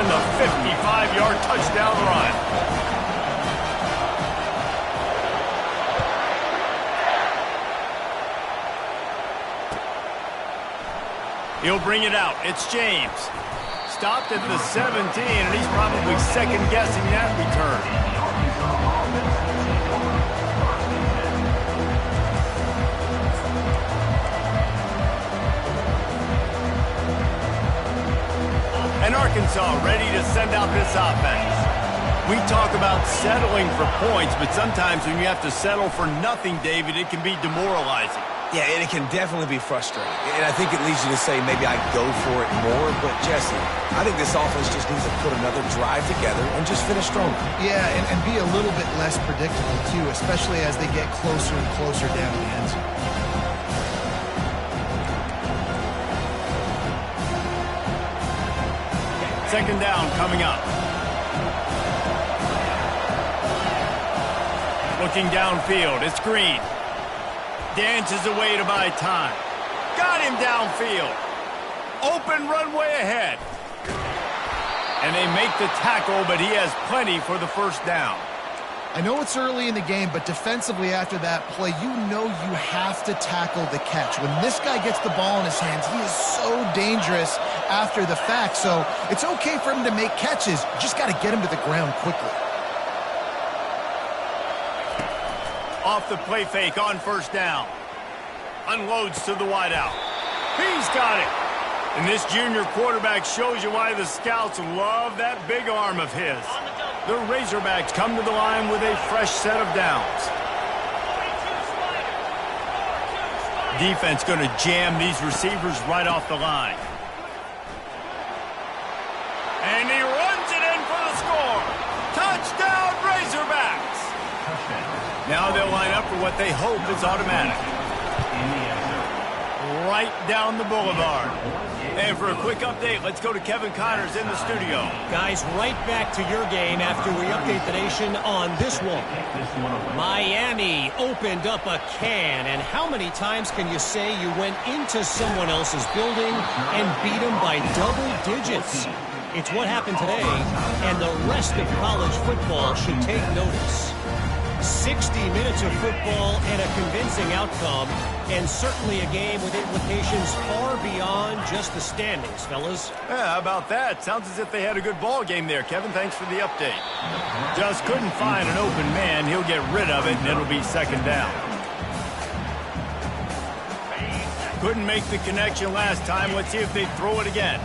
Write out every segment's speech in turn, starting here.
in the 55-yard touchdown run. He'll bring it out. It's James. Stopped at the 17, and he's probably second-guessing that return. And Arkansas ready to send out this offense. We talk about settling for points, but sometimes when you have to settle for nothing, David, it can be demoralizing. Yeah, and it can definitely be frustrating. And I think it leads you to say maybe I go for it more. But, Jesse, I think this offense just needs to put another drive together and just finish stronger. Yeah, and be a little bit less predictable, too, especially as they get closer and closer down the end zone. Second down coming up. Looking downfield, it's Green. Dances away to buy time. Got him downfield. Open runway ahead. And they make the tackle, but he has plenty for the first down. I know it's early in the game, but defensively after that play, you know you have to tackle the catch. When this guy gets the ball in his hands, he is so dangerous after the fact. So it's okay for him to make catches. You just got to get him to the ground quickly. Off the play fake on first down. Unloads to the wideout. He's got it. And this junior quarterback shows you why the scouts love that big arm of his. The Razorbacks come to the line with a fresh set of downs. Defense going to jam these receivers right off the line. And he runs it in for the score. Touchdown, Razorbacks. Now they'll line up for what they hope is automatic. Right down the boulevard. And for a quick update, let's go to Kevin Connors in the studio. Guys, right back to your game after we update the nation on this one. Miami opened up a can, and how many times can you say you went into someone else's building and beat them by double digits? It's what happened today, and the rest of college football should take notice. 60 minutes of football and a convincing outcome, and certainly a game with implications far beyond just the standings, fellas. Yeah, how about that? Sounds as if they had a good ball game there, Kevin. Thanks for the update. Just couldn't find an open man. He'll get rid of it, and it'll be second down. Couldn't make the connection last time. Let's see if they throw it again.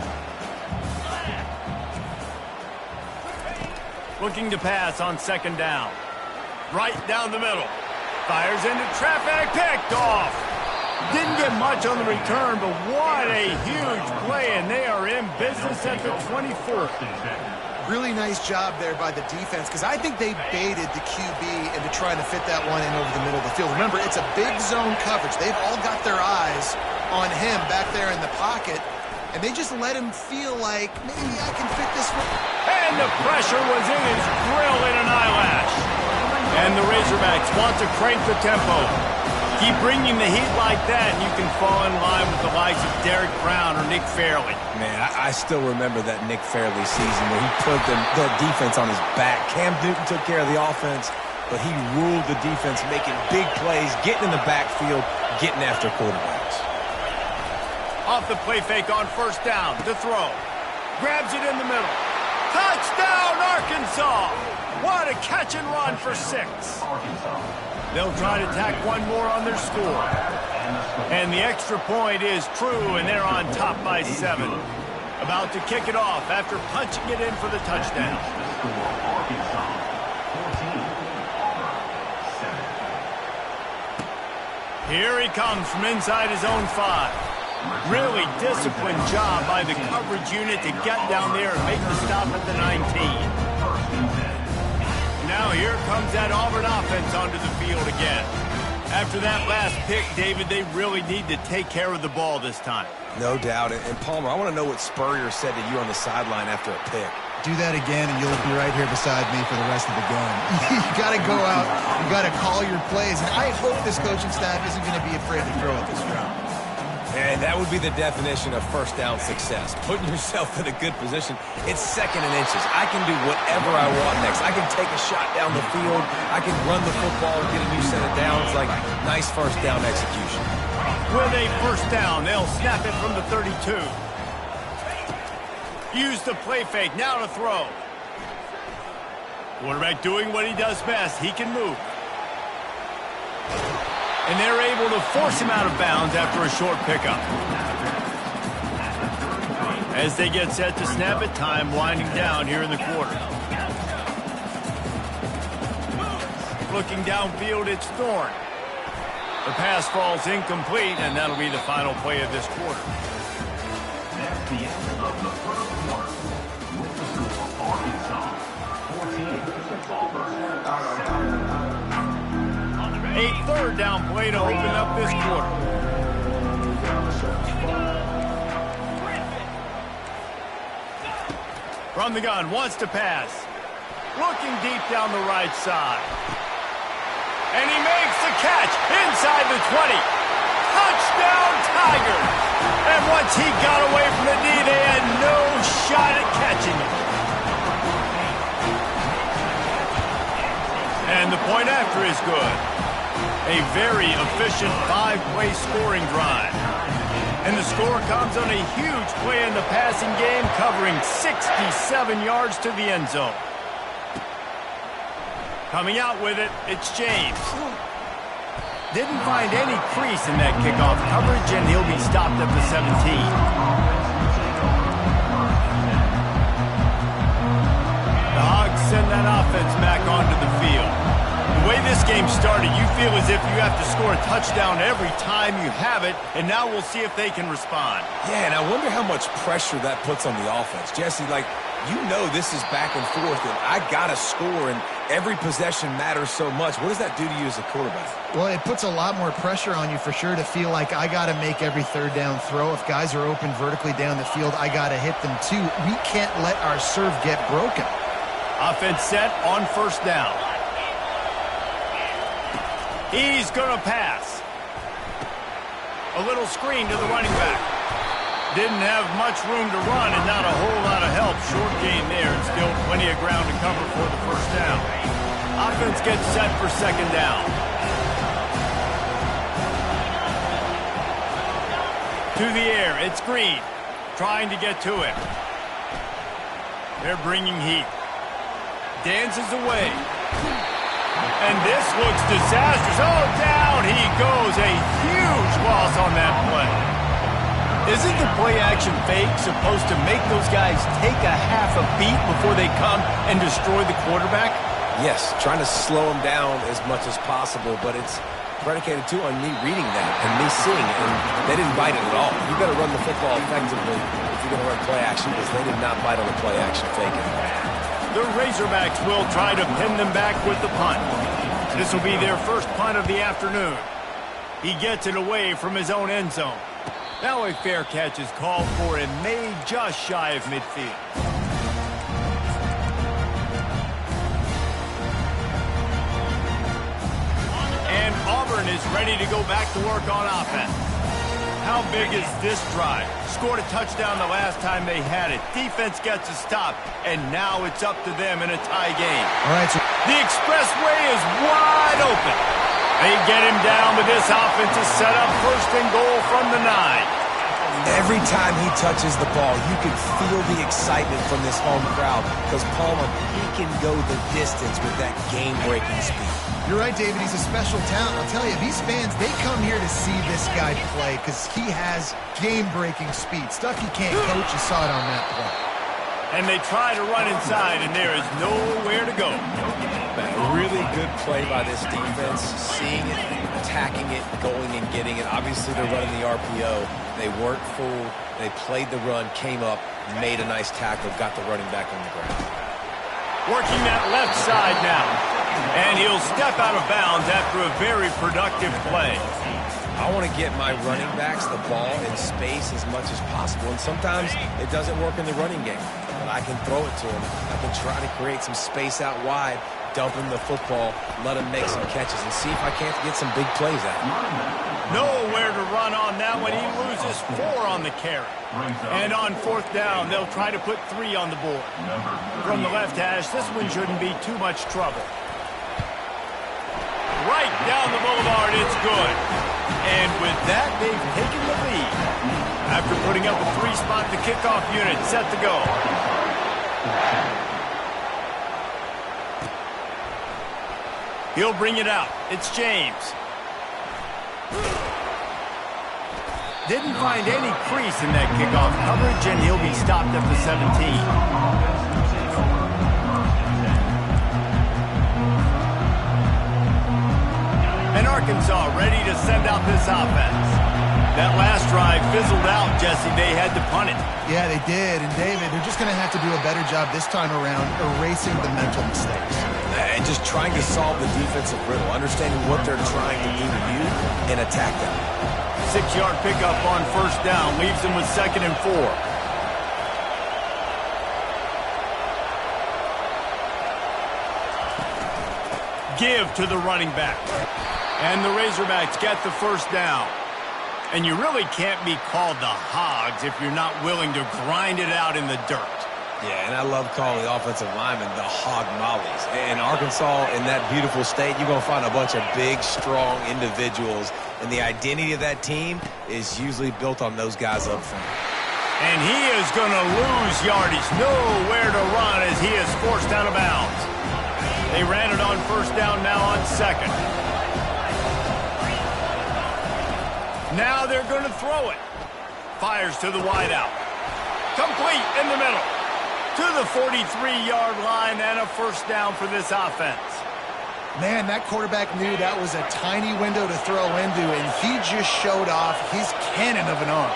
Looking to pass on second down. Right down the middle. Fires into traffic. Picked off. Didn't get much on the return, but what a huge play, and they are in business at the 24. Really nice job there by the defense, because I think they baited the QB into trying to fit that one in over the middle of the field. Remember, it's a big zone coverage. They've all got their eyes on him back there in the pocket, and they just let him feel like, maybe I can fit this one. And the pressure was in his grill in an eyelash. And the Razorbacks want to crank the tempo. Keep bringing the heat like that, and you can fall in line with the likes of Derek Brown or Nick Fairley. Man, I still remember that Nick Fairley season where he put the defense on his back. Cam Newton took care of the offense, but he ruled the defense, making big plays, getting in the backfield, getting after quarterbacks. Off the play fake on first down to throw. Grabs it in the middle. Touchdown, Arkansas! What a catch and run for 6. They'll try to tack one more on their score. And the extra point is true, and they're on top by 7. About to kick it off after punching it in for the touchdown. Here he comes from inside his own 5. Really disciplined job by the coverage unit to get down there and make the stop at the 19. Now here comes that Auburn offense onto the field again. After that last pick, David, they really need to take care of the ball this time. No doubt. And Palmer, I want to know what Spurrier said to you on the sideline after a pick. Do that again, and you'll be right here beside me for the rest of the game. You got to go out. You got to call your plays. And I hope this coaching staff isn't going to be afraid to throw it this route. And that would be the definition of first down success. Putting yourself in a good position. It's second and inches. I can do whatever I want next. I can take a shot down the field. I can run the football and get a new set of downs. Like, nice first down execution. With a first down, they'll snap it from the 32. Use the play fake. Now to throw. Quarterback doing what he does best. He can move. And they're able to force him out of bounds after a short pickup. As they get set to snap it, time winding down here in the quarter. Looking downfield, it's Thorne. The pass falls incomplete, and that'll be the final play of this quarter. That's the end of the first quarter. Arkansas 14, Auburn. A third down play to open up this quarter. From the gun, wants to pass. Looking deep down the right side. And he makes the catch inside the 20. Touchdown, Tigers! And once he got away from the D, they had no shot at catching him. And the point after is good. A very efficient 5-play scoring drive. And the score comes on a huge play in the passing game, covering 67 yards to the end zone. Coming out with it, it's James. Didn't find any crease in that kickoff coverage, and he'll be stopped at the 17. The Hogs send that offense back onto the field. The way this game started, you feel as if you have to score a touchdown every time you have it, and now we'll see if they can respond. Yeah, and I wonder how much pressure that puts on the offense. Jesse, like, you know this is back and forth, and I got to score, and every possession matters so much. What does that do to you as a quarterback? Well, it puts a lot more pressure on you for sure to feel like I got to make every third down throw. If guys are open vertically down the field, I got to hit them too. We can't let our serve get broken. Offense set on first down. He's going to pass. A little screen to the running back. Didn't have much room to run and not a whole lot of help. Short gain there and still plenty of ground to cover for the first down. Offense gets set for second down. To the air, it's Green. Trying to get to it. They're bringing heat. Dances away. And this looks disastrous. Oh, down he goes. A huge loss on that play. Isn't the play-action fake supposed to make those guys take a half a beat before they come and destroy the quarterback? Yes, trying to slow him down as much as possible, but it's predicated, too, on me reading that and me seeing it, and they didn't bite it at all. You've got to run the football effectively if you're going to run play-action, because they did not bite on the play-action fake at all. The Razorbacks will try to pin them back with the punt. This will be their first punt of the afternoon. He gets it away from his own end zone. Now a fair catch is called for and made just shy of midfield. And Auburn is ready to go back to work on offense. How big is this drive? Scored a touchdown the last time they had it. Defense gets a stop, and now it's up to them in a tie game. All right, so The expressway is wide open. They get him down, but this offense is set up first and goal from the 9. Every time he touches the ball, you can feel the excitement from this home crowd, because Palmer, he can go the distance with that game-breaking speed. you're right, David. He's a special talent. I'll tell you, these fans, they come here to see this guy play because he has game-breaking speed. Stuff you can't coach. You saw it on that play. And they try to run inside, and there is nowhere to go. A really good play by this defense, seeing it, attacking it, going and getting it. Obviously, they're running the RPO. They weren't fooled. They played the run, came up, made a nice tackle, got the running back on the ground. Working that left side now. And he'll step out of bounds after a very productive play. I want to get my running backs the ball in space as much as possible. And sometimes it doesn't work in the running game. But I can throw it to them. I can try to create some space out wide. dump him the football, let him make some catches, and see if I can't get some big plays out of him. Nowhere to run on that one. He loses 4 on the carry. And on 4th down, they'll try to put 3 on the board. From the left hash, this one shouldn't be too much trouble. Right down the boulevard, it's good. And with that, they've taken the lead. After putting up a 3-spot, the kickoff unit set to go. He'll bring it out. It's James. Didn't find any crease in that kickoff coverage, and he'll be stopped at the 17. And Arkansas ready to send out this offense. That last drive fizzled out, Jesse. They had to punt it. Yeah, they did. And, David, they're just going to have to do a better job this time around erasing the mental mistakes. And just trying to solve the defensive riddle, understanding what they're trying to do to you, and attack them. 6-yard pickup on 1st down leaves them with 2nd and 4. Give to the running back. And the Razorbacks get the 1st down. And you really can't be called the Hogs if you're not willing to grind it out in the dirt. Yeah, and I love calling the offensive linemen the hog mollies. In Arkansas, in that beautiful state, you're going to find a bunch of big, strong individuals, and the identity of that team is usually built on those guys up front. And he is going to lose yardage. Nowhere to run as he is forced out of bounds. They ran it on 1st down, now on 2nd. Now they're going to throw it. Fires to the wideout. Complete in the middle. To the 43-yard line and a 1st down for this offense. Man, that quarterback knew that was a tiny window to throw into, and he just showed off his cannon of an arm.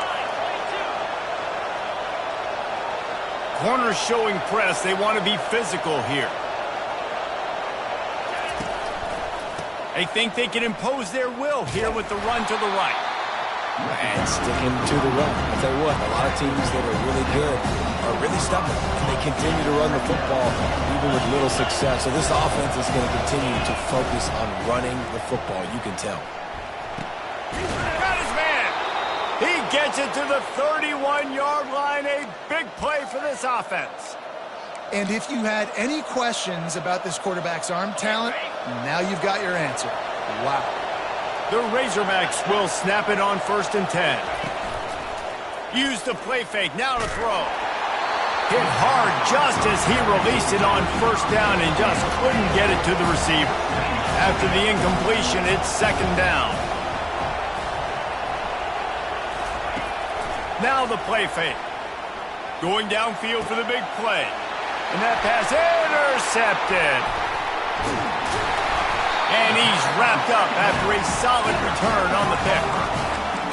Corners showing press. They want to be physical here. They think they can impose their will here with the run to the right. And sticking to the run. I'll tell you what, a lot of teams that are really good are really stubborn, and they continue to run the football even with little success. So this offense is going to continue to focus on running the football, you can tell. Got his man. He gets it to the 31-yard line. A big play for this offense. And if you had any questions about this quarterback's arm talent, now you've got your answer. Wow. The Razorbacks will snap it on 1st and 10. Use the play fake, now to throw. Hit hard just as he released it on 1st down and just couldn't get it to the receiver. After the incompletion, it's 2nd down. Now the play fake. Going downfield for the big play. And that pass intercepted. And he's wrapped up after a solid return on the pick.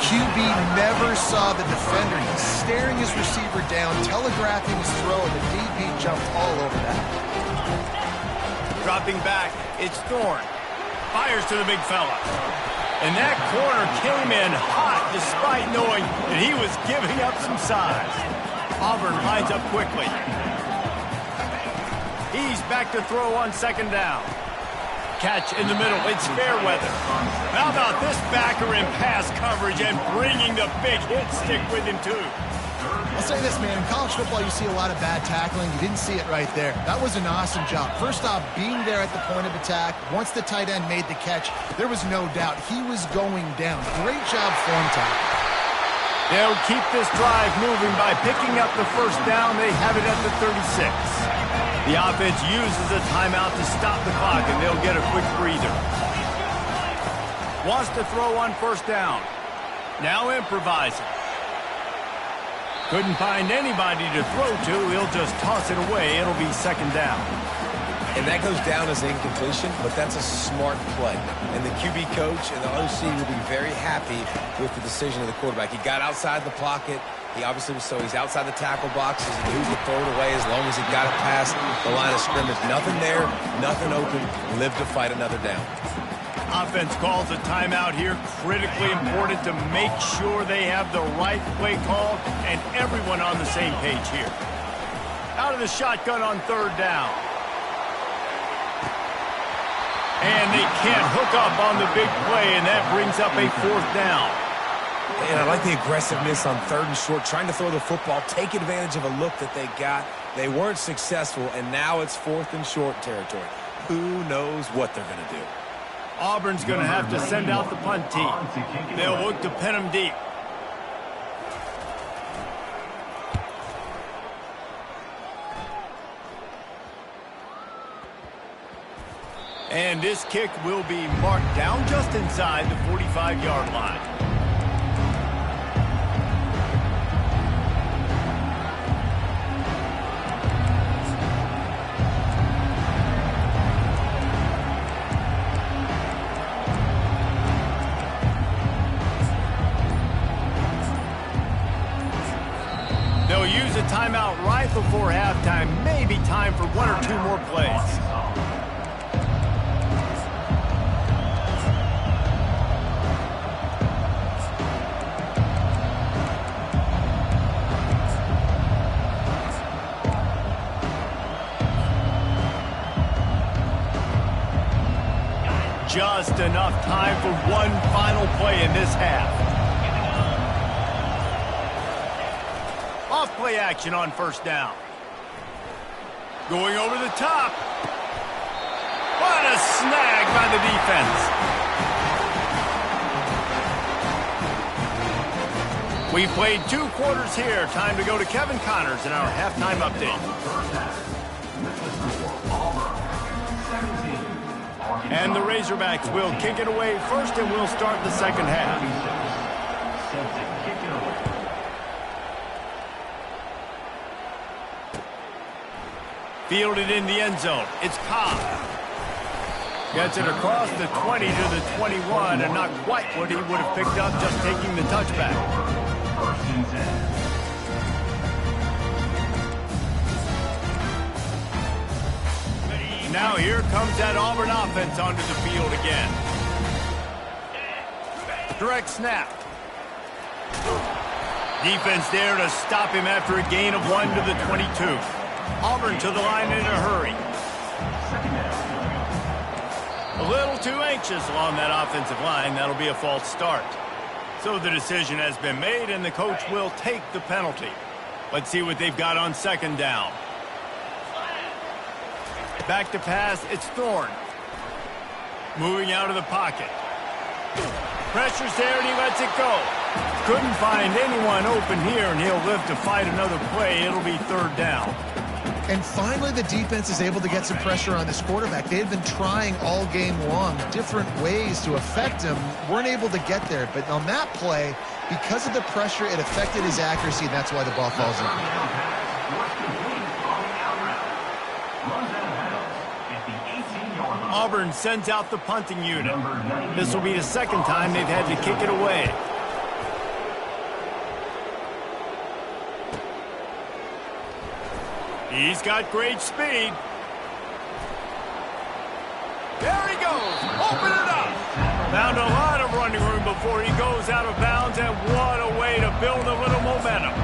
QB never saw the defender. He's staring his receiver down, telegraphing his throw, and the DB jumped all over that. Dropping back, it's Thorne. Fires to the big fella. And that corner came in hot despite knowing that he was giving up some size. Auburn lines up quickly. He's back to throw on 2nd down. Catch in the middle. It's Fairweather. How about this backer in pass coverage and bringing the big hit stick with him, too? I'll say this, man. In college football, you see a lot of bad tackling. You didn't see it right there. That was an awesome job. First off, being there at the point of attack. Once the tight end made the catch, there was no doubt he was going down. Great job form tackle. They'll keep this drive moving by picking up the 1st down. They have it at the 36. The offense uses a timeout to stop the clock, and they'll get a quick breather. Wants to throw on 1st down. Now improvising. Couldn't find anybody to throw to. He'll just toss it away. It'll be 2nd down. And that goes down as an incompletion, but that's a smart play. And the QB coach and the OC will be very happy with the decision of the quarterback. He got outside the pocket. He obviously was, so he's outside the tackle boxes. He knew to throw it away as long as he got it past the line of scrimmage. Nothing there, nothing open. Live to fight another down. Offense calls a timeout here. Critically important to make sure they have the right play call and everyone on the same page here. Out of the shotgun on 3rd down. And they can't hook up on the big play, and that brings up a 4th down. And I like the aggressiveness on 3rd and short, trying to throw the football, take advantage of a look that they got. They weren't successful, and now it's 4th and short territory. Who knows what they're going to do? Auburn's going to have to send out the punt team. They'll look to pin them deep. And this kick will be marked down just inside the 45-yard line. They'll use a timeout right before halftime. Maybe time for 1 or 2 more plays. Just enough time for one final play in this half. Off play action on 1st down. Going over the top. What a snag by the defense. We played 2 quarters here. Time to go to Kevin Connors in our halftime update. And the Razorbacks will kick it away first, and we'll start the 2nd half. Fielded in the end zone. It's Cobb. Gets it across the 20 to the 21, and not quite what he would have picked up just taking the touchback. 1st and 10. Now here comes that Auburn offense onto the field again. Direct snap. Defense there to stop him after a gain of 1 to the 22. Auburn to the line in a hurry. A little too anxious along that offensive line. That'll be a false start. So the decision has been made, and the coach will take the penalty. Let's see what they've got on 2nd down. Back to pass, it's Thorne. Moving out of the pocket. Pressure's there, and he lets it go. Couldn't find anyone open here, and he'll live to fight another play. It'll be 3rd down. And finally, the defense is able to get some pressure on this quarterback. They had been trying all game long different ways to affect him. Weren't able to get there. But on that play, because of the pressure, it affected his accuracy, and that's why the ball falls in. Auburn sends out the punting unit. This will be the 2nd time they've had to kick it away. He's got great speed. There he goes. Open it up. Found a lot of running room before he goes out of bounds, and what a way to build a little momentum.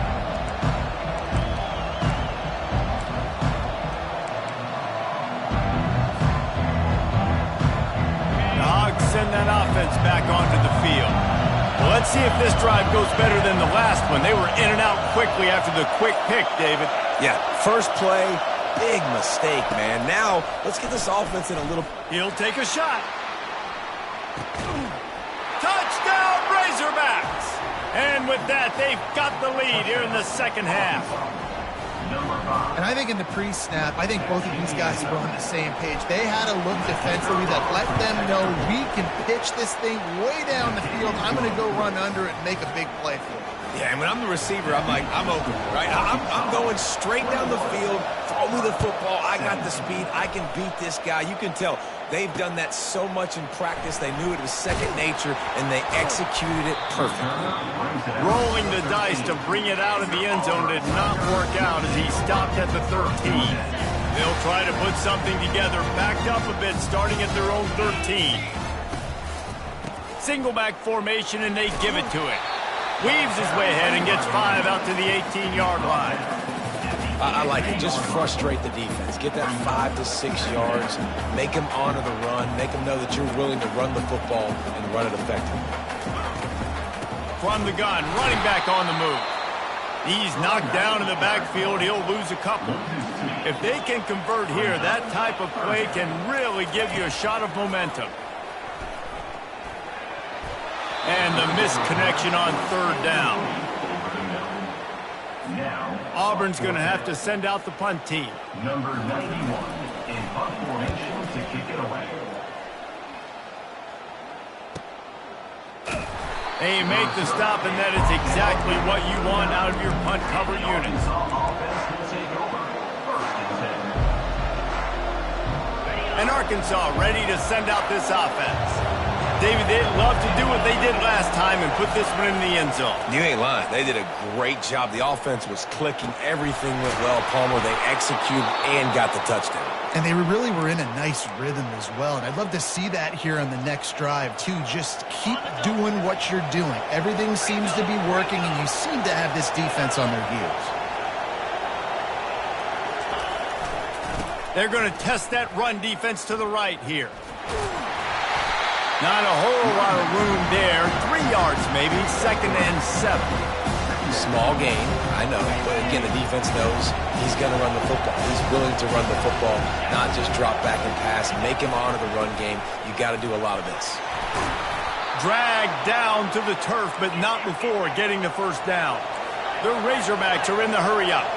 Send that offense back onto the field. Well, let's see if this drive goes better than the last one. They were in and out quickly after the quick pick, David. Yeah, first play, big mistake, man. Now, let's get this offense in a little... He'll take a shot. Touchdown, Razorbacks! And with that, they've got the lead here in the 2nd half. And I think in the pre-snap, I think both of these guys were on the same page. They had a look defensively that let them know we can pitch this thing way down the field. I'm going to go run under it and make a big play for it. Yeah, and when I'm the receiver, I'm like, I'm open, right? I'm going straight down the field, throw me the football. I got the speed. I can beat this guy. You can tell they've done that so much in practice. They knew it was second nature, and they executed it perfectly. Rolling the dice to bring it out of the end zone did not work out as he stopped at the 13. They'll try to put something together, backed up a bit, starting at their own 13. Single back formation, and they give it to him. Weaves his way ahead and gets 5 out to the 18-yard line. I like it. Just frustrate the defense. Get that 5 to 6 yards. Make them honor the run. Make them know that you're willing to run the football and run it effectively. From the gun, running back on the move. He's knocked down in the backfield. He'll lose a couple. If they can convert here, that type of play can really give you a shot of momentum. And the missed connection on third down. Auburn's going to have to send out the punt team. Number 91 in punt formation to kick it away. They make the stop, and that is exactly what you want out of your punt cover units. And Arkansas ready to send out this offense. David, they'd love to do what they did last time and put this one in the end zone. You ain't lying. They did a great job. The offense was clicking. Everything went well, Palmer. They executed and got the touchdown. And they really were in a nice rhythm as well. And I'd love to see that here on the next drive, too. Just keep doing what you're doing. Everything seems to be working, and you seem to have this defense on their heels. They're going to test that run defense to the right here. Not a whole lot of room there. 3 yards maybe. 2nd and 7. Small gain, I know. But again, the defense knows he's going to run the football. He's willing to run the football, not just drop back and pass. Make him honor the run game. You got to do a lot of this. Dragged down to the turf, but not before getting the first down. The Razorbacks are in the hurry up.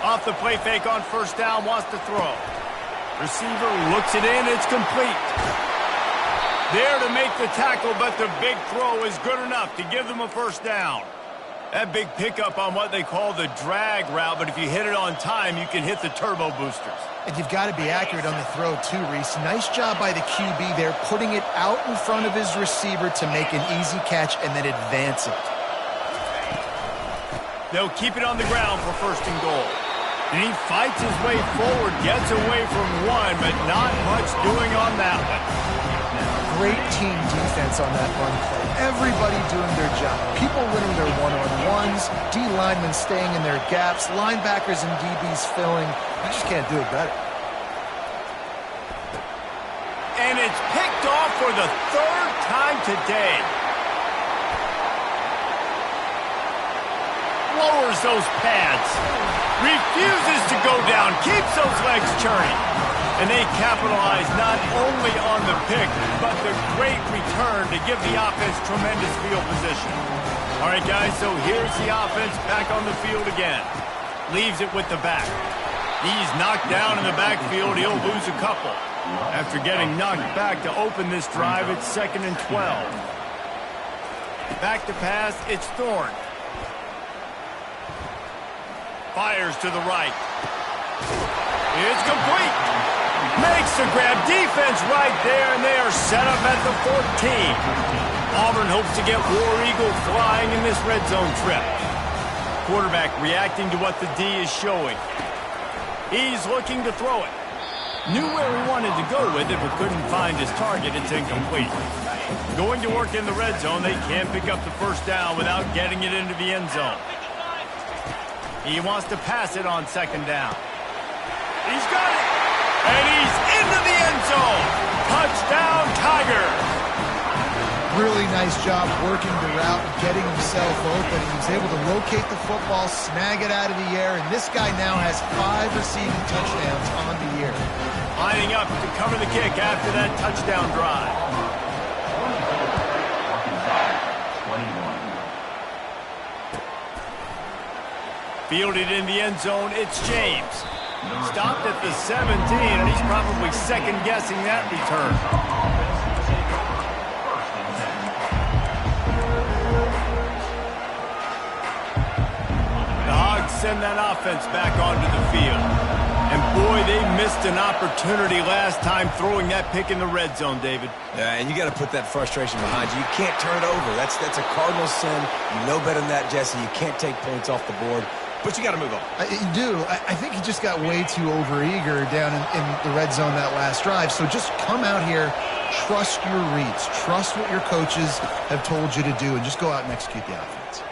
Off the play fake on first down, wants to throw. Receiver looks it in, it's complete. There to make the tackle, but the big throw is good enough to give them a first down. That big pickup on what they call the drag route, but if you hit it on time, you can hit the turbo boosters. And you've got to be accurate on the throw, too, Reese. Nice job by the QB there, putting it out in front of his receiver to make an easy catch and then advance it. They'll keep it on the ground for 1st and goal. And he fights his way forward, gets away from one, but not much doing on that one. Great team defense on that run play. Everybody doing their job. People winning their one-on-ones, D linemen staying in their gaps, linebackers and DBs filling. You just can't do it better. And it's picked off for the 3rd time today. Lowers those pads. Refuses to go down. Keeps those legs churning. And they capitalize not only on the pick, but the great return to give the offense tremendous field position. All right, guys, so here's the offense back on the field again. Leaves it with the back. He's knocked down in the backfield. He'll lose a couple. After getting knocked back to open this drive, it's 2nd and 12. Back to pass, it's Thorne. Fires to the right. It's complete. Makes the grab. Defense right there, and they are set up at the 14. Auburn hopes to get War Eagle flying in this red zone trip. Quarterback reacting to what the D is showing. He's looking to throw it. Knew where he wanted to go with it, but couldn't find his target. It's incomplete. Going to work in the red zone. They can't pick up the first down without getting it into the end zone. He wants to pass it on 2nd down. He's got it! And he's into the end zone! Touchdown, Tigers! Really nice job working the route, getting himself open. He was able to locate the football, snag it out of the air, and this guy now has 5 receiving touchdowns on the year. Lining up to cover the kick after that touchdown drive. Fielded in the end zone, it's James. Stopped at the 17, and he's probably second-guessing that return. The Hogs send that offense back onto the field. And boy, they missed an opportunity last time throwing that pick in the red zone, David. Yeah, and you got to put that frustration behind you. You can't turn it over. That's a cardinal sin. You know better than that, Jesse. You can't take points off the board. but you got to move on. You do. I think he just got way too overeager down in the red zone that last drive. So just come out here, trust your reads, trust what your coaches have told you to do, and just go out and execute the offense.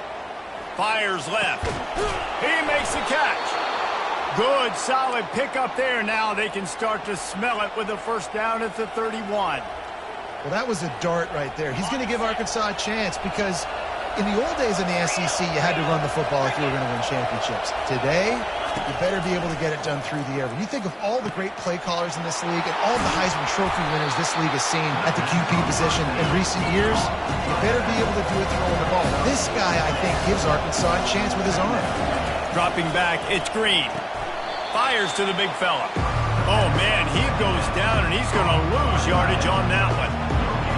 Fires left. He makes the catch. Good, solid pickup there. Now they can start to smell it with a first down at the 31. Well, that was a dart right there. He's going to give Arkansas a chance because in the old days in the SEC, you had to run the football if you were going to win championships. Today, you better be able to get it done through the air. When you think of all the great play callers in this league and all the Heisman Trophy winners this league has seen at the QB position in recent years, you better be able to do it throwing the ball. Now, this guy, I think, gives Arkansas a chance with his arm. Dropping back, it's Green. Fires to the big fella. Oh, man, he goes down, and he's going to lose yardage on that one.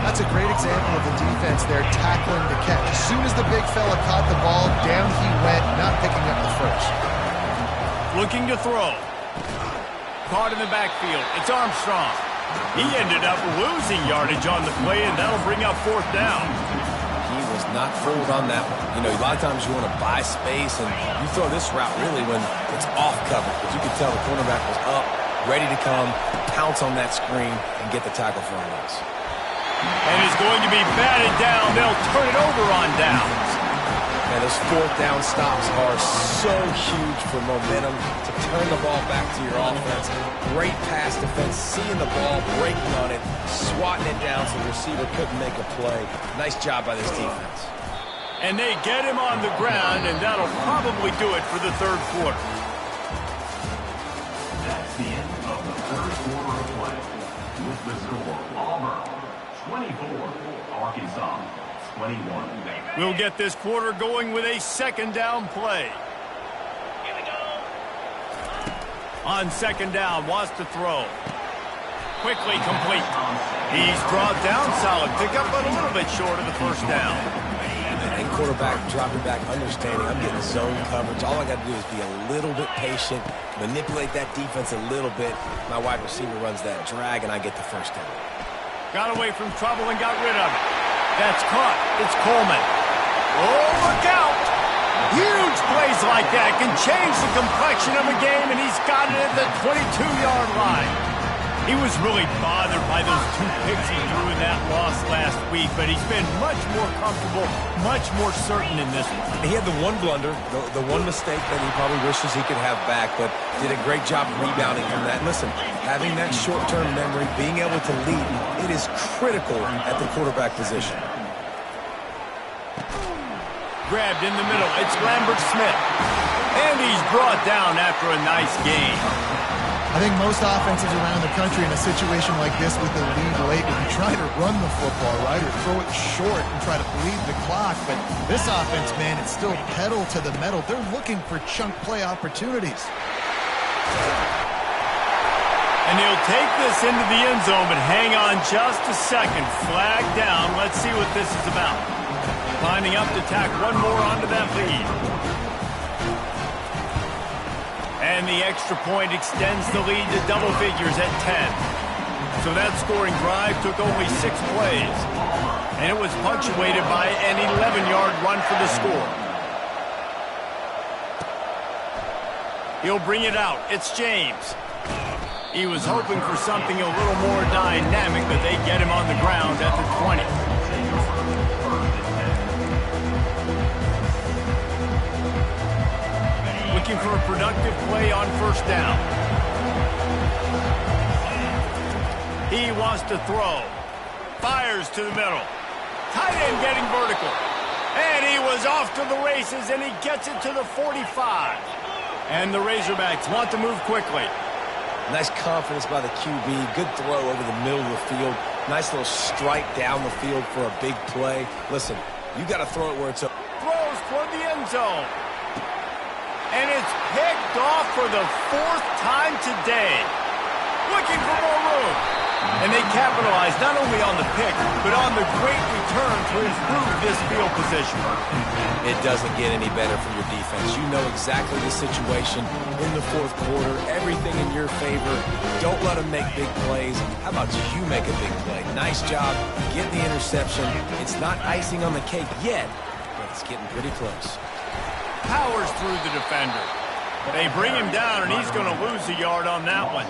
That's a great example of the defense there tackling the catch. As soon as the big fella caught the ball, down he went, not picking up the first. Looking to throw. Caught in the backfield. It's Armstrong. He ended up losing yardage on the play, and that'll bring up fourth down. He was not fooled on that one. You know, a lot of times you want to buy space, and you throw this route really when it's off coverage. But you could tell the cornerback was up, ready to come, pounce on that screen, and get the tackle for a loss. And it's going to be batted down. They'll turn it over on downs. Man, those fourth down stops are so huge for momentum to turn the ball back to your offense. Great pass defense, seeing the ball, breaking on it, swatting it down so the receiver couldn't make a play. Nice job by this defense. And they get him on the ground, and that'll probably do it for the third quarter. That's the end of the third quarter of play. With the score, Auburn 24, Arkansas 21. We'll get this quarter going with a second down play. On second down, wants to throw. Quickly complete. He's brought down, solid pickup, but a little bit short of the first down. And quarterback dropping back, understanding I'm getting zone coverage. All I got to do is be a little bit patient, manipulate that defense a little bit. My wide receiver runs that drag, and I get the first down. Got away from trouble and got rid of it. That's caught. It's Coleman. Oh, look out! Huge plays like that can change the complexion of a game, and he's got it at the 22-yard line. He was really bothered by those two picks he drew in that loss last week, but he's been much more comfortable, much more certain in this one. He had the one blunder, the one mistake that he probably wishes he could have back, but did a great job rebounding from that. Listen, having that short-term memory, being able to lead, it is critical at the quarterback position. Grabbed in the middle. It's Lambert Smith. And he's brought down after a nice gain. I think most offenses around the country in a situation like this with the lead late would be trying to run the football, right, or throw it short and try to bleed the clock. But this offense, man, it's still pedal to the metal. They're looking for chunk play opportunities. And he'll take this into the end zone, but hang on just a second. Flag down. Let's see what this is about. Lining up to tack one more onto that lead. And the extra point extends the lead to double figures at 10. So that scoring drive took only 6 plays. And it was punctuated by an 11-yard run for the score. He'll bring it out. It's James. He was hoping for something a little more dynamic, but they get him on the ground at the 20. Looking for a productive play on first down. He wants to throw. Fires to the middle. Tight end getting vertical. And he was off to the races, and he gets it to the 45. And the Razorbacks want to move quickly. Nice confidence by the QB. Good throw over the middle of the field. Nice little strike down the field for a big play. Listen, you got to throw it where it's up. Throws toward the end zone. And it's picked off for the 4th time today. Looking for more room. And they capitalize not only on the pick, but on the great return to improve this field position. It doesn't get any better for your defense. You know exactly the situation in the 4th quarter. Everything in your favor. Don't let them make big plays. How about you make a big play? Nice job. Get the interception. It's not icing on the cake yet, but it's getting pretty close. powers through the defender. They bring him down, and he's going to lose a yard on that one.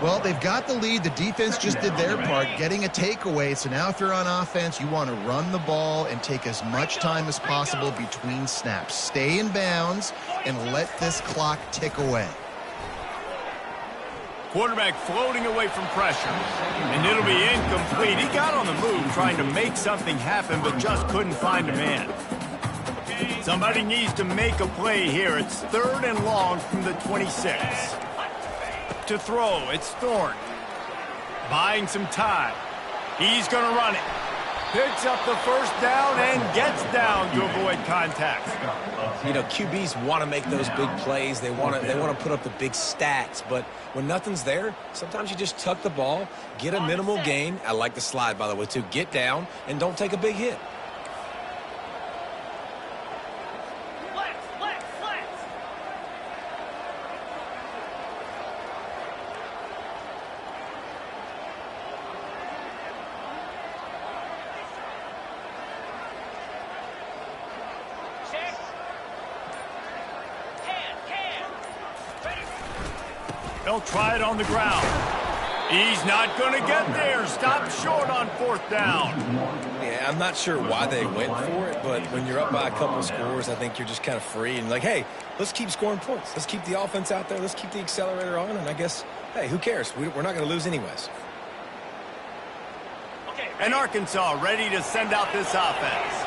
Well, they've got the lead. The defense just did their part, getting a takeaway. So now if you're on offense, you want to run the ball and take as much time as possible between snaps. Stay in bounds and let this clock tick away. Quarterback floating away from pressure, and it'll be incomplete. He got on the move trying to make something happen, but just couldn't find a man. Somebody needs to make a play here. It's 3rd and long from the 26. To throw, it's Thorne. Buying some time. He's going to run it. Picks up the first down and gets down to avoid contact. You know, QBs want to make those big plays. They want to put up the big stats. But when nothing's there, sometimes you just tuck the ball, get a minimal gain. I like the slide, by the way, too. Get down and don't take a big hit. They'll try it on the ground. He's not going to get there. Stopped short on 4th down. Yeah, I'm not sure why they went for it, but when you're up by a couple scores, I think you're just kind of free and like, hey, let's keep scoring points. Let's keep the offense out there. Let's keep the accelerator on, and I guess, hey, who cares? We're not going to lose anyways. And Arkansas ready to send out this offense.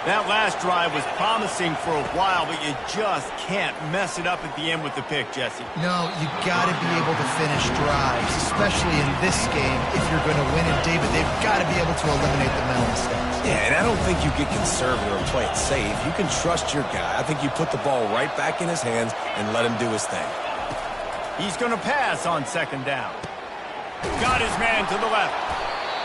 That last drive was promising for a while, but you just can't mess it up at the end with the pick, Jesse. No, you got to be able to finish drives, especially in this game. If you're going to win it, David, they've got to be able to eliminate the mental mistakes. Yeah, and I don't think you get conservative or play it safe. You can trust your guy. I think you put the ball right back in his hands and let him do his thing. He's going to pass on 2nd down. Got his man to the left.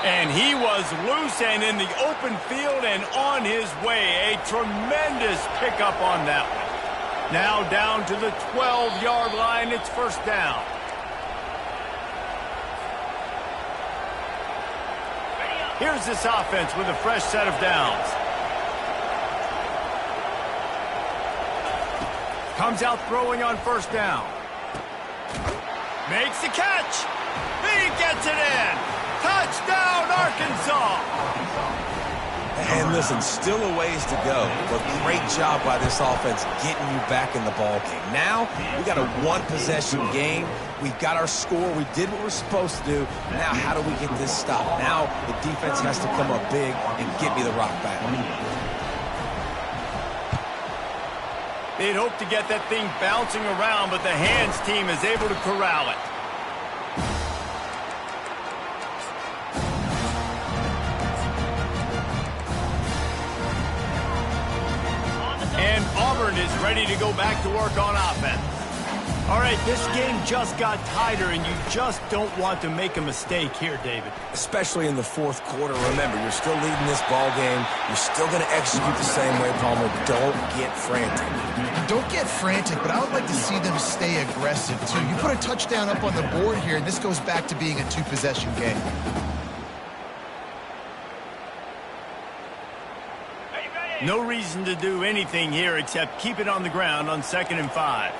And he was loose and in the open field and on his way. A tremendous pickup on that one. Now down to the 12-yard line. It's 1st down. Here's this offense with a fresh set of downs. Comes out throwing on 1st down. Makes the catch. He gets it in. Touchdown, Arkansas! And listen, still a ways to go, but great job by this offense getting you back in the ball game. Now, we got a 1-possession game. We've got our score. We did what we're supposed to do. Now, how do we get this stopped? Now, the defense has to come up big and get me the rock back. They'd hope to get that thing bouncing around, but the hands team is able to corral it. And Auburn is ready to go back to work on offense. All right, this game just got tighter, and you just don't want to make a mistake here, David. Especially in the 4th quarter. Remember, you're still leading this ball game. You're still going to execute the same way, Palmer. Don't get frantic. Don't get frantic, but I would like to see them stay aggressive, too. You put a touchdown up on the board here, and this goes back to being a 2-possession game. No reason to do anything here except keep it on the ground on 2nd and 5.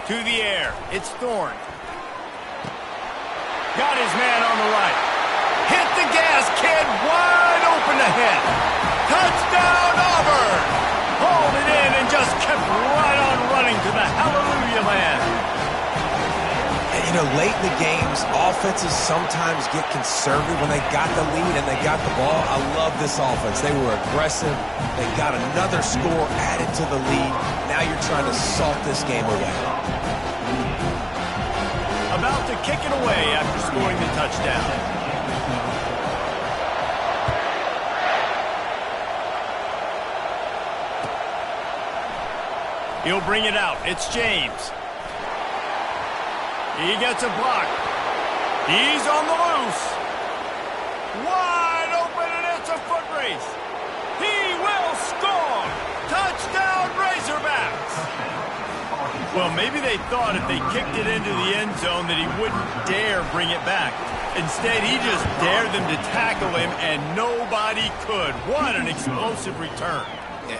To the air. It's Thorne. Got his man on the right. Hit the gas, kid. Wide open ahead. Touchdown, Auburn. Hauled it in and just kept right on running to the hallelujah land. And, you know, late in the games, offenses sometimes get conservative when they got the lead and they got the ball. I love this offense. They were aggressive. They got another score added to the lead. Now you're trying to salt this game away. About to kick it away after scoring the touchdown. He'll bring it out. It's James. He gets a block. He's on the loose. Wide open, and it's a foot race. He will score. Touchdown, Razorbacks. Well, maybe they thought if they kicked it into the end zone that he wouldn't dare bring it back. Instead, he just dared them to tackle him, and nobody could. What an explosive return.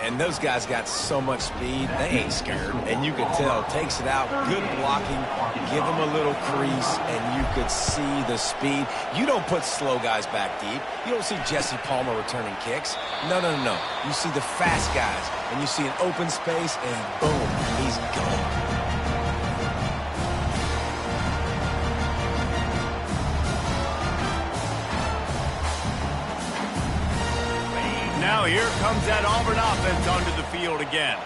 And those guys got so much speed, they ain't scared. And you could tell, takes it out, good blocking, give them a little crease, and you could see the speed. You don't put slow guys back deep. You don't see Jesse Palmer returning kicks. No. You see the fast guys, and you see an open space, and boom, he's gone. Now here comes that Auburn offense onto the field again.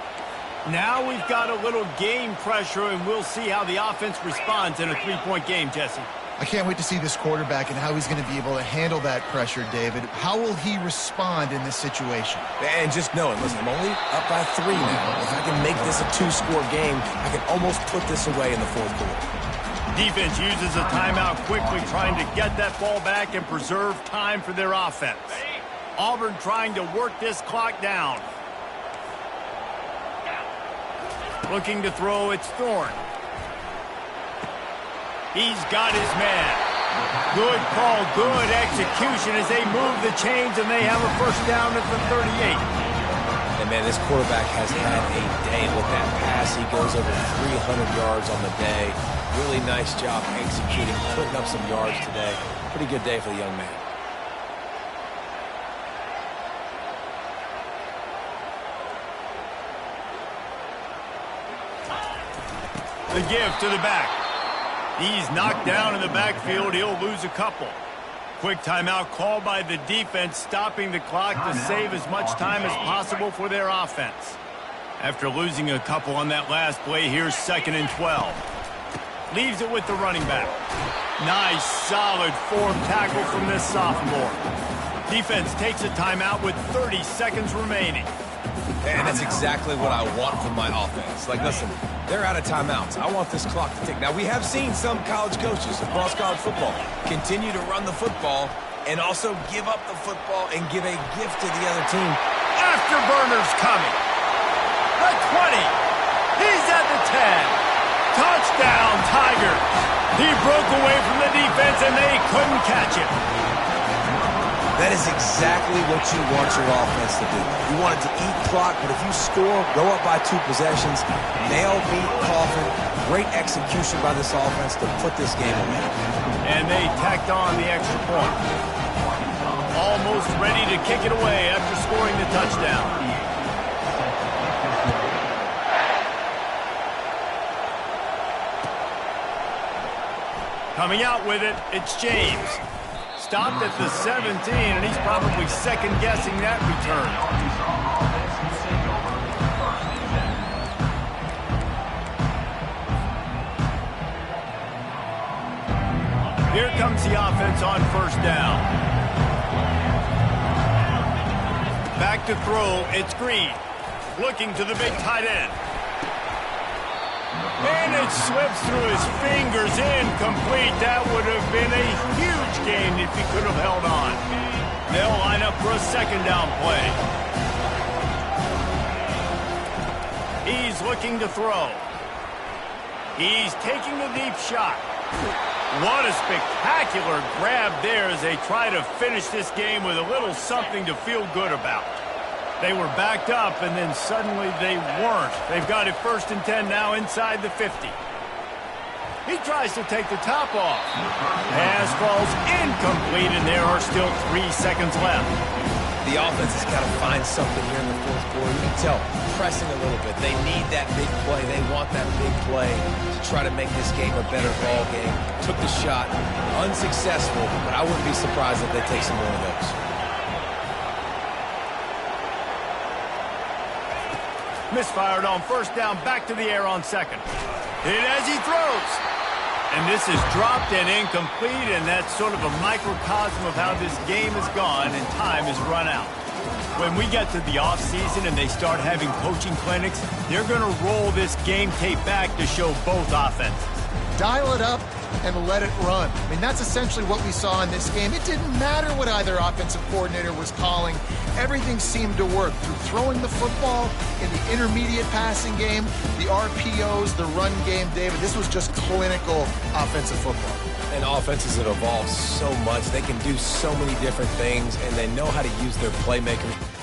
Now we've got a little game pressure, and we'll see how the offense responds in a three-point game, Jesse. I can't wait to see this quarterback and how he's going to be able to handle that pressure, David. How will he respond in this situation? And just knowing, listen, I'm only up by 3 now. If I can make this a 2-score game, I can almost put this away in the fourth quarter. Defense uses a timeout quickly, trying to get that ball back and preserve time for their offense. Auburn trying to work this clock down. Looking to throw, it's Thorne. He's got his man. Good call, good execution as they move the chains, and they have a first down at the 38. And, man, this quarterback has had a day with that pass. He goes over 300 yards on the day. Really nice job executing, putting up some yards today. Pretty good day for the young man. The give to the back. He's knocked down in the backfield. He'll lose a couple. Quick timeout called by the defense, stopping the clock to save as much time as possible for their offense. After losing a couple on that last play, here's 2nd and 12. Leaves it with the running back. Nice, solid fourth tackle from this sophomore. Defense takes a timeout with 30 seconds remaining. And that's exactly what I want from my offense. Like, listen, they're out of timeouts. I want this clock to tick. Now, we have seen some college coaches across college football continue to run the football and also give up the football and give a gift to the other team. Afterburner's coming. The 20. He's at the 10. Touchdown, Tigers. He broke away from the defense, and they couldn't catch him. That is exactly what you want your offense to do. You want it to eat clock, but if you score, go up by 2 possessions, nail, beat, coffin, great execution by this offense to put this game away. And they tacked on the extra point. Almost ready to kick it away after scoring the touchdown. Coming out with it, it's James. Stopped at the 17, and he's probably second-guessing that return. Here comes the offense on first down. Back to throw, it's Green. Looking to the big tight end. And it slips through his fingers, incomplete. That would have been a huge gain if he could have held on. They'll line up for a second down play. He's looking to throw. He's taking a deep shot. What a spectacular grab there as they try to finish this game with a little something to feel good about. They were backed up, and then suddenly they weren't. They've got it 1st and 10 now inside the 50. He tries to take the top off. Pass falls incomplete, and there are still 3 seconds left. The offense has got to find something here in the fourth quarter. You can tell, pressing a little bit. They need that big play. They want that big play to try to make this game a better ball game. Took the shot, unsuccessful, but I wouldn't be surprised if they take some more of those. Misfired on first down, back to the air on second. Hit as he throws. And this is dropped and incomplete, and that's sort of a microcosm of how this game has gone and time has run out. When we get to the offseason and they start having coaching clinics, they're going to roll this game tape back to show both offenses. Dial it up and let it run. I mean, that's essentially what we saw in this game. It didn't matter what either offensive coordinator was calling. Everything seemed to work through throwing the football in the intermediate passing game, the RPOs, the run game. David, this was just clinical offensive football. And offenses have evolved so much. They can do so many different things, and they know how to use their playmakers.